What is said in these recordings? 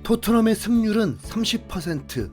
토트넘의 승률은 30%.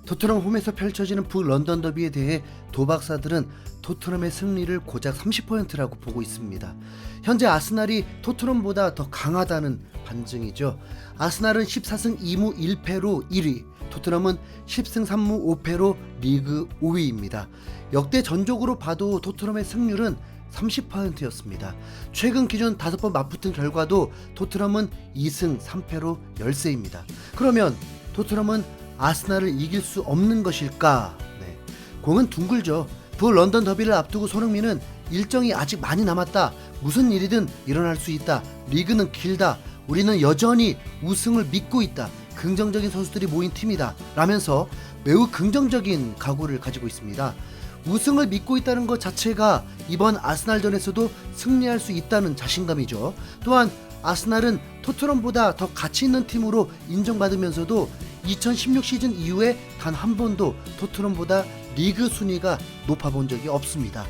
토트넘 홈에서 펼쳐지는 북런던 더비에 대해 도박사들은 토트넘의 승리를 고작 30%라고 보고 있습니다. 현재 아스날이 토트넘보다 더 강하다는 반증이죠. 아스날은 14승 2무 1패로 1위, 토트넘은 10승 3무 5패로 리그 5위입니다. 역대 전적으로 봐도 토트넘의 승률은 30%였습니다. 최근 기준 5번 맞붙은 결과도 토트넘은 2승 3패로 열세입니다. 그러면 토트넘은 아스날을 이길 수 없는 것일까? 네. 공은 둥글죠. 북런던 더비를 앞두고 손흥민은 일정이 아직 많이 남았다. 무슨 일이든 일어날 수 있다. 리그는 길다. 우리는 여전히 우승을 믿고 있다. 긍정적인 선수들이 모인 팀이다. 라면서 매우 긍정적인 각오를 가지고 있습니다. 우승을 믿고 있다는 것 자체가 이번 아스날전에서도 승리할 수 있다는 자신감이죠. 또한 아스날은 토트넘보다 더 가치 있는 팀으로 인정받으면서도 2016 시즌 이후에 단 한 번도 토트넘보다 리그 순위가 높아본 적이 없습니다.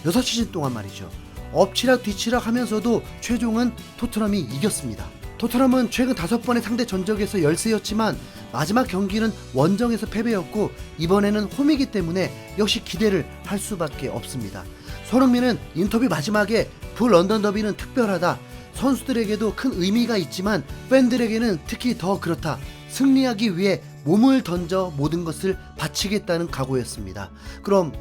6시즌 동안 말이죠. 엎치락 뒤치락 하면서도 최종은 토트넘이 이겼습니다. 토트넘은 최근 5번의 상대 전적에서 열세였지만 마지막 경기는 원정에서 패배였고 이번에는 홈이기 때문에 역시 기대를 할 수밖에 없습니다. 손흥민은 인터뷰 마지막에 북런던 더비는 특별하다. 선수들에게도 큰 의미가 있지만 팬들에게는 특히 더 그렇다. 승리하기 위해 몸을 던져 모든 것을 바치겠다는 각오였습니다. 그럼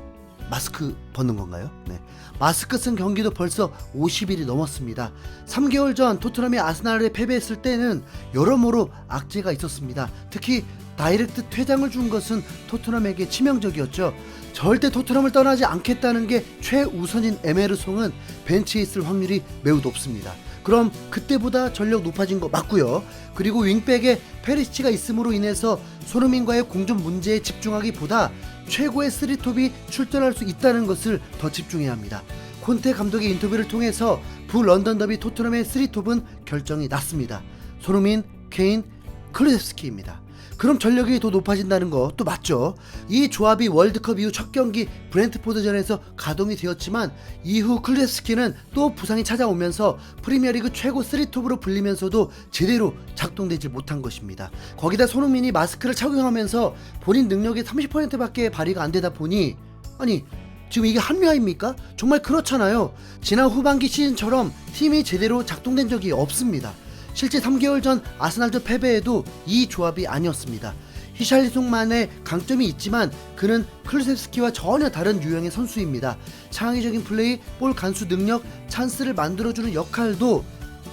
마스크 벗는 건가요? 네. 마스크 쓴 경기도 벌써 50일이 넘었습니다. 3개월 전 토트넘이 아스날에 패배했을 때는 여러모로 악재가 있었습니다. 특히 다이렉트 퇴장을 준 것은 토트넘에게 치명적이었죠. 절대 토트넘을 떠나지 않겠다는 게 최우선인 에메르송은 벤치에 있을 확률이 매우 높습니다. 그럼 그때보다 전력 높아진 거 맞고요. 그리고 윙백에 페리시치가 있음으로 인해서 손흥민과의 공존 문제에 집중하기보다 최고의 3톱이 출전할 수 있다는 것을 더 집중해야 합니다. 콘테 감독의 인터뷰를 통해서 북런던 더비 토트넘의 3톱은 결정이 났습니다. 손흥민, 케인, 클루세프스키입니다. 그럼 전력이 더 높아진다는 거 또 맞죠. 이 조합이 월드컵 이후 첫 경기 브렌트포드전에서 가동이 되었지만 이후 클루세프스키는 또 부상이 찾아오면서 프리미어리그 최고 3톱으로 불리면서도 제대로 작동되지 못한 것입니다. 거기다 손흥민이 마스크를 착용하면서 본인 능력의 30%밖에 발휘가 안 되다 보니 아니 지금 이게 합리화입니까? 정말 그렇잖아요. 지난 후반기 시즌처럼 팀이 제대로 작동된 적이 없습니다. 실제 3개월 전 아스날전 패배에도 이 조합이 아니었습니다. 히샬리송만의 강점이 있지만 그는 클루세프스키와 전혀 다른 유형의 선수입니다. 창의적인 플레이, 볼 간수 능력, 찬스를 만들어주는 역할도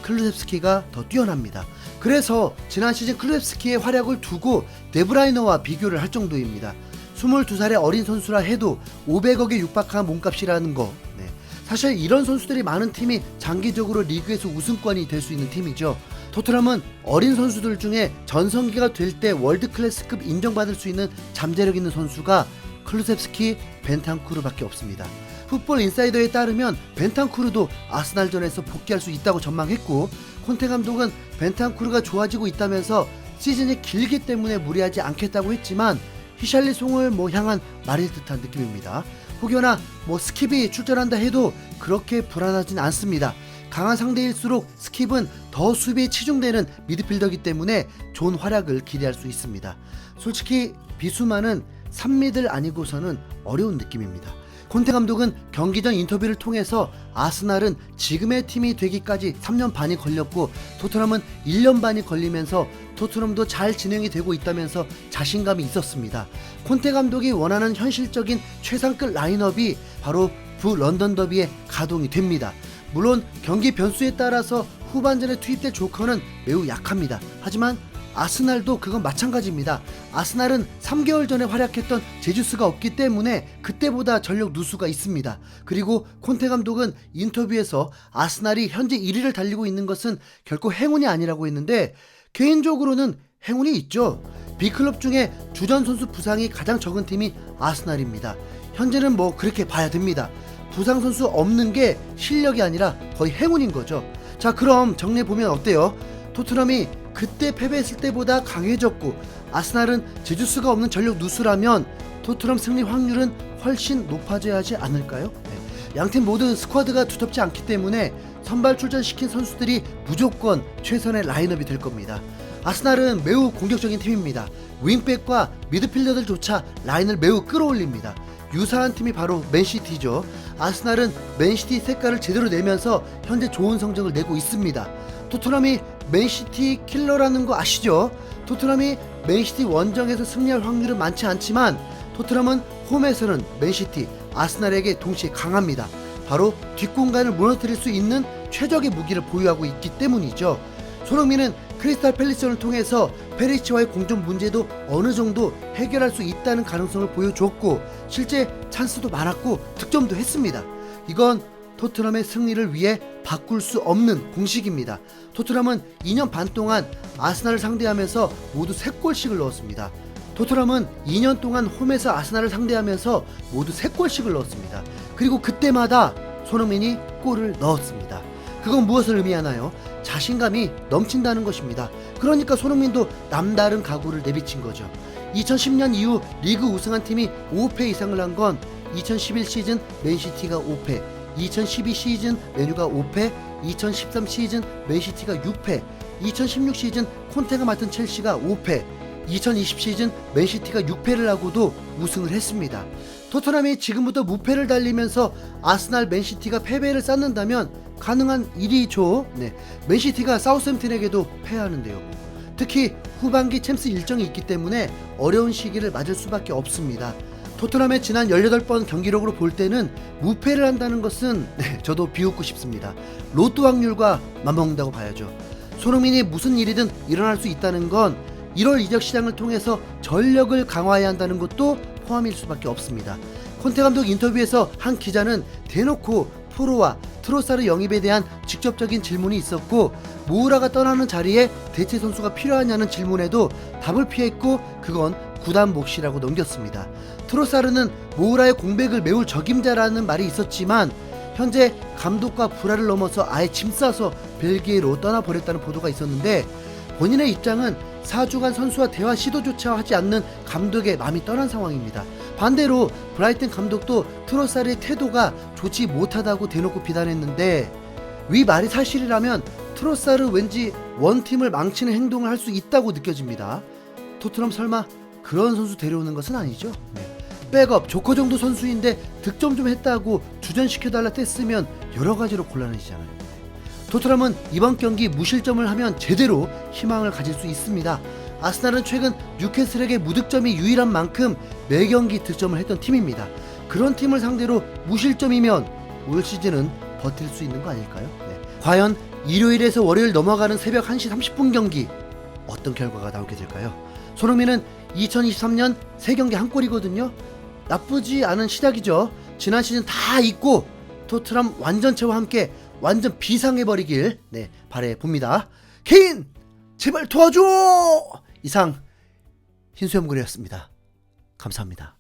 클루세프스키가 더 뛰어납니다. 그래서 지난 시즌 클루세프스키의 활약을 두고 데브라이너와 비교를 할 정도입니다. 22살의 어린 선수라 해도 500억에 육박한 몸값이라는 거. 네. 사실 이런 선수들이 많은 팀이 장기적으로 리그에서 우승권이 될 수 있는 팀이죠. 토트넘은 어린 선수들 중에 전성기가 될 때 월드클래스급 인정받을 수 있는 잠재력 있는 선수가 클루세프스키, 벤탄쿠르밖에 없습니다. 풋볼 인사이더에 따르면 벤탄쿠르도 아스날전에서 복귀할 수 있다고 전망했고 콘테 감독은 벤탄쿠르가 좋아지고 있다면서 시즌이 길기 때문에 무리하지 않겠다고 했지만 히샬리송을 향한 말일 듯한 느낌입니다. 혹여나 스킵이 출전한다 해도 그렇게 불안하진 않습니다. 강한 상대일수록 스킵은 더 수비에 치중되는 미드필더이기 때문에 좋은 활약을 기대할 수 있습니다. 솔직히 비수만은 3미들 아니고서는 어려운 느낌입니다. 콘테 감독은 경기 전 인터뷰를 통해서 아스날은 지금의 팀이 되기까지 3년 반이 걸렸고 토트넘은 1년 반이 걸리면서 토트넘도 잘 진행이 되고 있다면서 자신감이 있었습니다. 콘테 감독이 원하는 현실적인 최상급 라인업이 바로 북런던 더비에 가동이 됩니다. 물론 경기 변수에 따라서 후반전에 투입될 조커는 매우 약합니다. 하지만 아스날도 그건 마찬가지입니다. 아스날은 3개월 전에 활약했던 제주스가 없기 때문에 그때보다 전력 누수가 있습니다. 그리고 콘테 감독은 인터뷰에서 아스날이 현재 1위를 달리고 있는 것은 결코 행운이 아니라고 했는데 개인적으로는 행운이 있죠. B클럽 중에 주전 선수 부상이 가장 적은 팀이 아스날입니다. 현재는 그렇게 봐야 됩니다. 부상 선수 없는 게 실력이 아니라 거의 행운인 거죠. 자, 그럼 정리해보면 어때요? 토트넘이 그때 패배했을 때보다 강해졌고 아스날은 제주스가 없는 전력 누수라면 토트넘 승리 확률은 훨씬 높아져야 하지 않을까요? 양팀 모두 스쿼드가 두텁지 않기 때문에 선발 출전시킨 선수들이 무조건 최선의 라인업이 될 겁니다. 아스날은 매우 공격적인 팀입니다. 윙백과 미드필더들조차 라인을 매우 끌어올립니다. 유사한 팀이 바로 맨시티죠. 아스날은 맨시티 색깔을 제대로 내면서 현재 좋은 성적을 내고 있습니다. 토트넘이 맨시티 킬러라는 거 아시죠? 토트넘이 맨시티 원정에서 승리할 확률은 많지 않지만 토트넘은 홈에서는 맨시티, 아스날에게 동시에 강합니다. 바로 뒷공간을 무너뜨릴 수 있는 최적의 무기를 보유하고 있기 때문이죠. 손흥민은 크리스탈 팰리스전을 통해서 페리치와의 공존 문제도 어느 정도 해결할 수 있다는 가능성을 보여줬고 실제 찬스도 많았고 득점도 했습니다. 이건 토트넘의 승리를 위해 바꿀 수 없는 공식입니다. 토트넘은 2년 반 동안 아스날을 상대하면서 모두 3골씩을 넣었습니다. 토트넘은 2년 동안 홈에서 아스날을 상대하면서 모두 3골씩을 넣었습니다. 그리고 그때마다 손흥민이 골을 넣었습니다. 그건 무엇을 의미하나요? 자신감이 넘친다는 것입니다. 그러니까 손흥민도 남다른 각오를 내비친 거죠. 2010년 이후 리그 우승한 팀이 5패 이상을 한 건 2011 시즌 맨시티가 5패, 2012 시즌 맨유가 5패, 2013 시즌 맨시티가 6패, 2016 시즌 콘테가 맡은 첼시가 5패, 2020 시즌 맨시티가 6패를 하고도 우승을 했습니다. 토트넘이 지금부터 무패를 달리면서 아스날, 맨시티가 패배를 쌓는다면 가능한 일이죠. 맨시티가 사우스햄튼에게도 패하는데요. 특히 후반기 챔스 일정이 있기 때문에 어려운 시기를 맞을 수밖에 없습니다. 토트넘의 지난 18번 경기력으로 볼 때는 무패를 한다는 것은 저도 비웃고 싶습니다. 로또 확률과 맞먹는다고 봐야죠. 손흥민이 무슨 일이든 일어날 수 있다는 건 1월 이적 시장을 통해서 전력을 강화해야 한다는 것도 포함일 수밖에 없습니다. 콘테 감독 인터뷰에서 한 기자는 대놓고 포로와 트로사르 영입에 대한 직접적인 질문이 있었고 모우라가 떠나는 자리에 대체 선수가 필요하냐는 질문에도 답을 피했고 그건 구단 몫이라고 넘겼습니다. 트로사르는 모우라의 공백을 메울 적임자라는 말이 있었지만 현재 감독과 불화를 넘어서 아예 짐 싸서 벨기에로 떠나버렸다는 보도가 있었는데 본인의 입장은 4주간 선수와 대화 시도조차 하지 않는 감독의 마음이 떠난 상황입니다. 반대로 브라이튼 감독도 트로사르의 태도가 좋지 못하다고 대놓고 비난했는데 위 말이 사실이라면 트로사르 왠지 원팀을 망치는 행동을 할 수 있다고 느껴집니다. 토트넘 설마 그런 선수 데려오는 것은 아니죠? 백업, 조커 정도 선수인데 득점 좀 했다고 주전시켜달라 뗐으면 여러가지로 곤란해지잖아요. 토트넘은 이번 경기 무실점을 하면 제대로 희망을 가질 수 있습니다. 아스날은 최근 뉴캐슬에게 무득점이 유일한 만큼 매경기 득점을 했던 팀입니다. 그런 팀을 상대로 무실점이면 올 시즌은 버틸 수 있는 거 아닐까요? 과연 일요일에서 월요일 넘어가는 새벽 1시 30분 경기 어떤 결과가 나오게 될까요? 손흥민은 2023년 3경기 한 골이거든요. 나쁘지 않은 시작이죠. 지난 시즌 다 잊고 토트넘 완전체와 함께 완전 비상해버리길 바라봅니다. 케인 제발 도와줘! 이상 흰수염고래였습니다. 감사합니다.